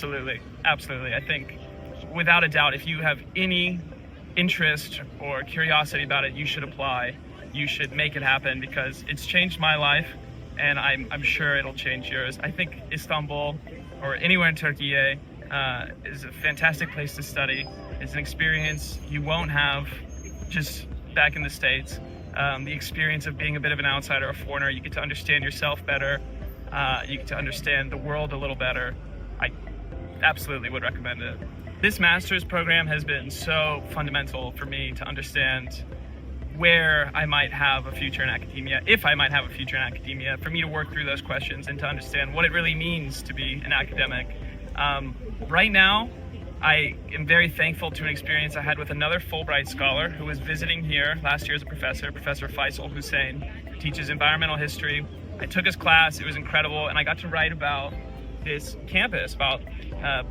Absolutely. Absolutely. I think without a doubt, if you have any interest or curiosity about it, you should apply. You should make it happen because it's changed my life and I'm sure it'll change yours. I think Istanbul or anywhere in Türkiye is a fantastic place to study. It's an experience you won't have just back in the States. The experience of being a bit of an outsider, a foreigner, you get to understand yourself better. You get to understand the world a little better. I absolutely would recommend it. This master's program has been so fundamental for me to understand where I might have a future in academia, if I might have a future in academia, for me to work through those questions and to understand what it really means to be an academic. Right now, I am very thankful to an experience I had with another Fulbright scholar who was visiting here last year as a professor, Professor Faisal Hussein, who teaches environmental history. I took his class, it was incredible, and I got to write about this campus, about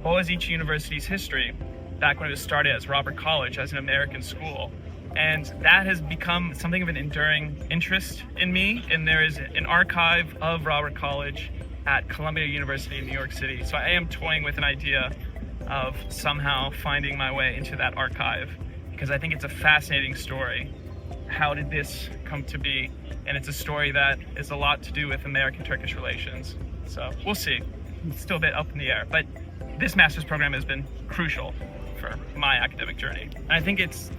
Boğaziçi University's history, back when it was started as Robert College, as an American school. And that has become something of an enduring interest in me, and there is an archive of Robert College at Columbia University in New York City. So I am toying with an idea of somehow finding my way into that archive, because I think it's a fascinating story. How did this come to be? And it's a story that is a lot to do with American-Turkish relations. So we'll see. It's still a bit up in the air, but this master's program has been crucial for my academic journey. And I think it's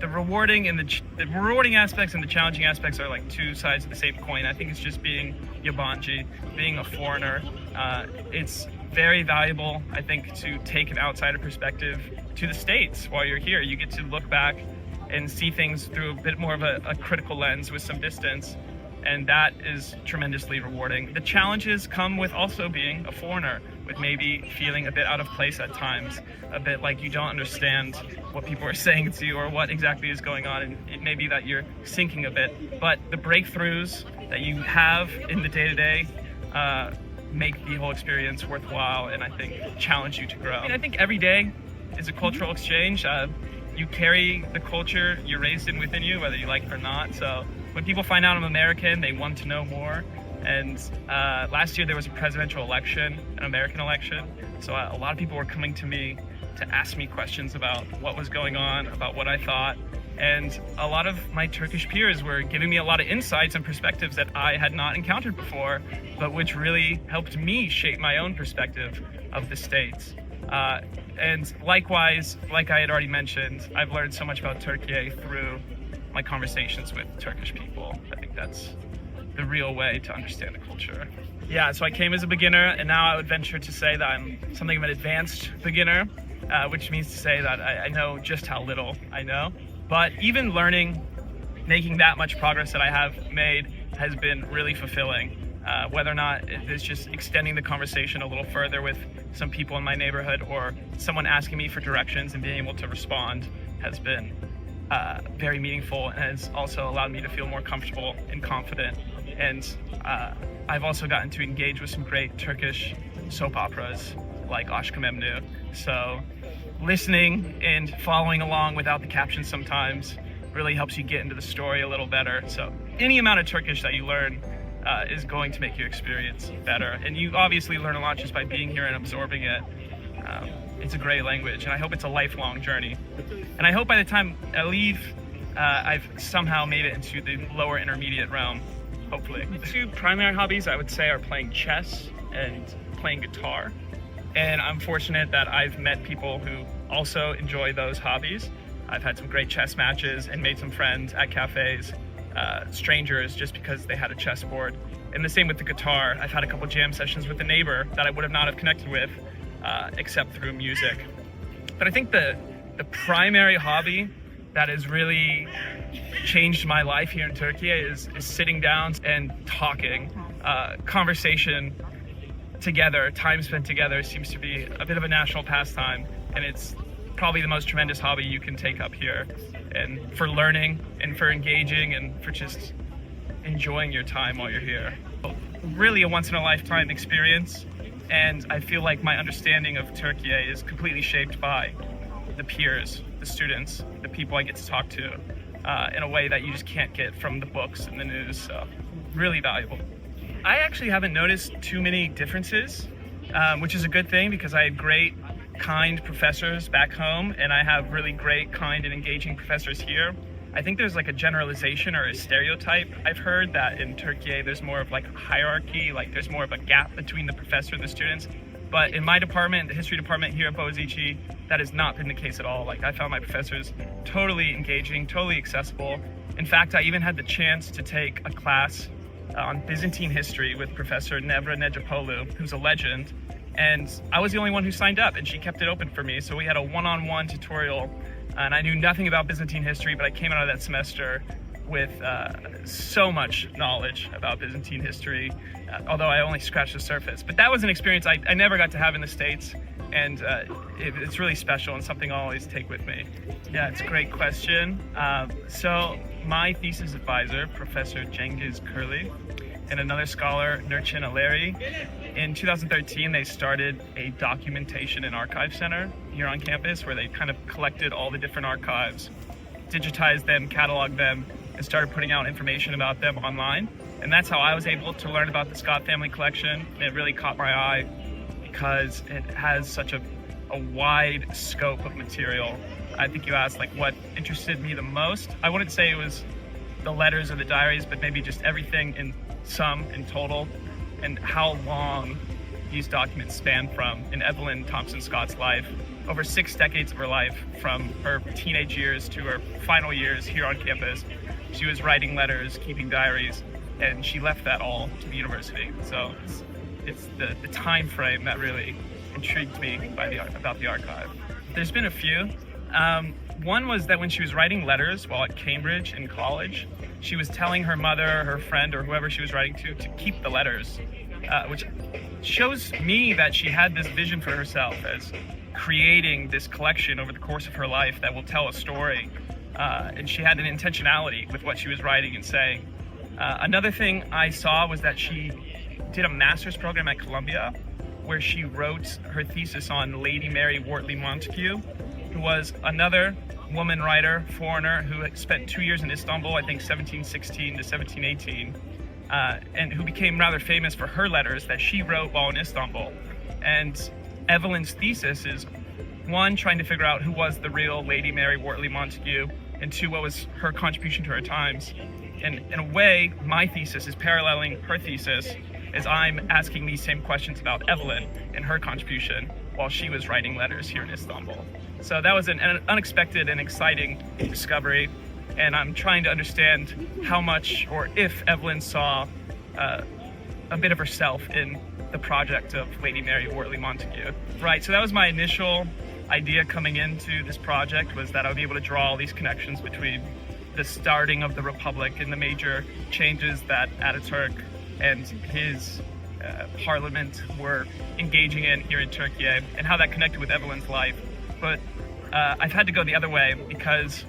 the rewarding and the rewarding aspects and the challenging aspects are like two sides of the same coin. I think it's just being yabancı, being a foreigner. It's very valuable, I think, to take an outsider perspective to the States while you're here. You get to look back and see things through a bit more of a critical lens with some distance, and that is tremendously rewarding. The challenges come with also being a foreigner, with maybe feeling a bit out of place at times, a bit like you don't understand what people are saying to you or what exactly is going on, and it may be that you're sinking a bit. But the breakthroughs that you have in the day-to-day make the whole experience worthwhile, and I think challenge you to grow. I think every day is a cultural exchange. You carry the culture you're raised in within you, whether you like it or not. So when people find out I'm American, they want to know more. And last year there was a presidential election, an American election. So a lot of people were coming to me to ask me questions about what was going on, about what I thought. And a lot of my Turkish peers were giving me a lot of insights and perspectives that I had not encountered before, but which really helped me shape my own perspective of the States. And likewise, like I had already mentioned, I've learned so much about Türkiye through my conversations with Turkish people. I think that's the real way to understand the culture. Yeah, so I came as a beginner, and now I would venture to say that I'm something of an advanced beginner, which means to say that I know just how little I know. But even learning, making that much progress that I have made has been really fulfilling. Whether or not it's just extending the conversation a little further with some people in my neighborhood, or someone asking me for directions and being able to respond, has been very meaningful, and has also allowed me to feel more comfortable and confident. And I've also gotten to engage with some great Turkish soap operas like Aşk-ı Memnu. So listening and following along without the captions sometimes really helps you get into the story a little better. So any amount of Turkish that you learn is going to make your experience better. And you obviously learn a lot just by being here and absorbing it. It's a great language, and I hope it's a lifelong journey. And I hope by the time I leave, I've somehow made it into the lower intermediate realm, hopefully. The two primary hobbies I would say are playing chess and playing guitar. And I'm fortunate that I've met people who also enjoy those hobbies. I've had some great chess matches and made some friends at cafes, strangers, just because they had a chessboard. And the same with the guitar. I've had a couple jam sessions with a neighbor that I would have not have connected with except through music. But I think the primary hobby that has really changed my life here in Türkiye is sitting down and talking. Conversation together, time spent together, seems to be a bit of a national pastime, and it's probably the most tremendous hobby you can take up here, and for learning and for engaging and for just enjoying your time while you're here. Really a once-in-a-lifetime experience, and I feel like my understanding of Türkiye is completely shaped by the peers, the students, the people I get to talk to in a way that you just can't get from the books and the news. So really valuable. I actually haven't noticed too many differences which is a good thing because I had great, kind professors back home, and I have really great, kind, and engaging professors here. I think there's like a generalization or a stereotype I've heard that in Türkiye there's more of like a hierarchy, like there's more of a gap between the professor and the students. But in my department, the history department here at Boğaziçi, that has not been the case at all. Like I found my professors totally engaging, totally accessible. In fact, I even had the chance to take a class on Byzantine history with Professor Nevra Necapoğlu, who's a legend. And I was the only one who signed up, and she kept it open for me. So we had a one-on-one tutorial, and I knew nothing about Byzantine history, but I came out of that semester with so much knowledge about Byzantine history, although I only scratched the surface. But that was an experience I never got to have in the States, and it's really special and something I'll always take with me. Yeah, it's a great question. So my thesis advisor, Professor Cengiz Curley, and another scholar, Nurçin Aleri, in 2013, they started a documentation and archive center here on campus where they kind of collected all the different archives, digitized them, cataloged them, and started putting out information about them online. And that's how I was able to learn about the Scott family collection. And it really caught my eye because it has such a wide scope of material. I think you asked like what interested me the most. I wouldn't say it was the letters or the diaries, but maybe just everything in total, and how long these documents span from in Evelyn Thompson Scott's life, over 6 decades of her life, from her teenage years to her final years here on campus. She was writing letters, keeping diaries, and she left that all to the university. So it's the time frame that really intrigued me about the archive. There's been a few. One was that when she was writing letters while at Cambridge in college, she was telling her mother, her friend, or whoever she was writing to keep the letters, which shows me that she had this vision for herself as creating this collection over the course of her life that will tell a story. And she had an intentionality with what she was writing and saying. Another thing I saw was that she did a master's program at Columbia where she wrote her thesis on Lady Mary Wortley Montagu, who was another woman writer, foreigner, who had spent 2 years in Istanbul, I think 1716 to 1718, and who became rather famous for her letters that she wrote while in Istanbul. And Evelyn's thesis is, one, trying to figure out who was the real Lady Mary Wortley Montagu, and two, what was her contribution to her times. And in a way, my thesis is paralleling her thesis as I'm asking these same questions about Evelyn and her contribution while she was writing letters here in Istanbul. So that was an unexpected and exciting discovery, and I'm trying to understand how much or if Evelyn saw a bit of herself in the project of Lady Mary Wortley Montagu. Right, so that was my initial idea coming into this project, was that I would be able to draw all these connections between the starting of the Republic and the major changes that Ataturk and his parliament were engaging in here in Türkiye, and how that connected with Evelyn's life. But I've had to go the other way because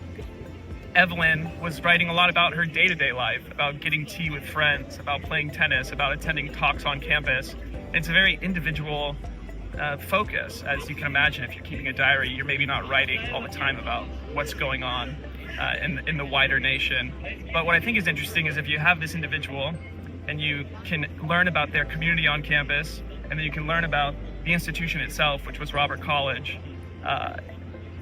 Evelyn was writing a lot about her day-to-day life, about getting tea with friends, about playing tennis, about attending talks on campus. It's a very individual focus. As you can imagine, if you're keeping a diary, you're maybe not writing all the time about what's going on in the wider nation. But what I think is interesting is if you have this individual and you can learn about their community on campus, and then you can learn about the institution itself, which was Robert College,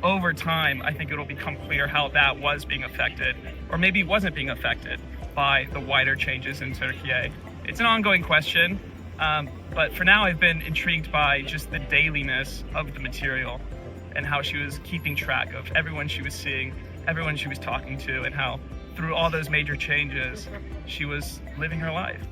over time, I think it'll become clear how that was being affected, or maybe wasn't being affected by the wider changes in Türkiye. It's an ongoing question, but for now I've been intrigued by just the dailiness of the material and how she was keeping track of everyone she was seeing, everyone she was talking to, and how through all those major changes, she was living her life.